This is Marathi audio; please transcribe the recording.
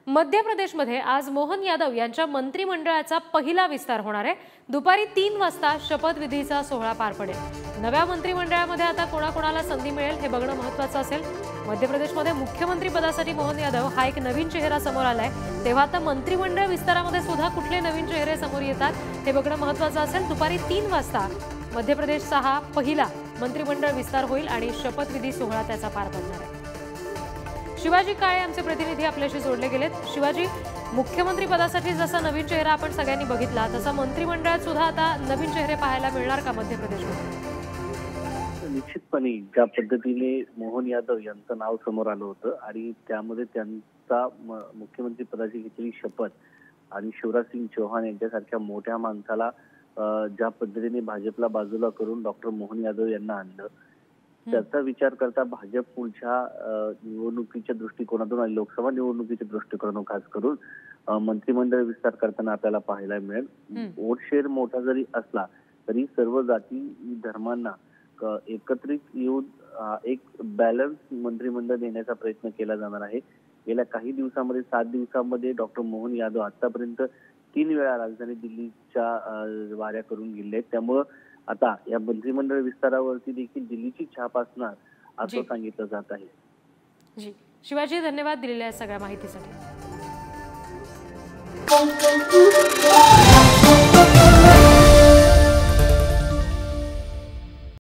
मध्य प्रदेशमध्ये आज मोहन यादव यांच्या मंत्रिमंडळाचा पहिला विस्तार होणार आहे। दुपारी 3 वाजता शपथविधीचा सोहळा पार पडेल। नव्या मंत्रिमंडळामध्ये आता कोणाकोणाला संधी मिळेल हे बघणं महत्त्वाचं असेल। मध्य प्रदेशमध्ये मुख्यमंत्री पदासाठी मोहन यादव हा एक नवीन चेहरा समोर आलाय, तेव्हा आता मंत्रिमंडळ विस्तारामध्ये सुद्धा कुठले नवीन चेहरे समोर येतात हे बघणं महत्त्वाचं असेल। दुपारी 3 वाजता मध्य प्रदेशचा हा पहिला मंत्रिमंडळ विस्तार होईल आणि शपथविधी सोहळा त्याचा पार पडणार आहे। शिवाजी काळे आमचे प्रतिनिधी आपल्याशी जोडले गेलेत। शिवाजी, मुख्यमंत्री पदासाठी जसा नवीन चेहरा आपण सगळ्यांनी बघितला तसा मंत्रिमंडळात सुद्धा आता नवीन चेहरे पाहायला मिळणार का मध्य प्रदेशमध्ये? निश्चितपणे ज्या पद्धतीने मोहन यादव यांचं नाव समोर आलं होतं आणि त्यामध्ये त्यांचा मुख्यमंत्री पदाची घेतलेली शपथ आणि शिवराज सिंग चौहान यांच्यासारख्या मोठ्या माणसाला ज्या पद्धतीने भाजपला बाजूला करून डॉक्टर मोहन यादव यांना आणलं, त्याचा विचार करता भाजप पुढच्या निवडणुकीच्या दृष्टिकोनातून आणि लोकसभा निवडणुकीच्या दृष्टिकोनातून खास करून मंत्रिमंडळ विस्तार करताना आपल्याला पाहायला मिळेल। वोट शेअर मोठा जरी असला तरी सर्व जाती धर्मांना एकत्रित येऊन एक बॅलन्स मंत्रिमंडळ देण्याचा प्रयत्न केला जाणार आहे। गेल्या काही दिवसांमध्ये 7 दिवसांमध्ये डॉक्टर मोहन यादव आतापर्यंत 3 वेळा राजधानी दिल्लीच्या वाऱ्या करून गेले आहेत। त्यामुळे आता या मंत्रिमंडळ विस्तारावरती देखील दिल्लीची छाप असणार असं सांगितलं जात आहे। जी शिवाजी, धन्यवाद दिलेल्या सगळ्या माहितीसाठी।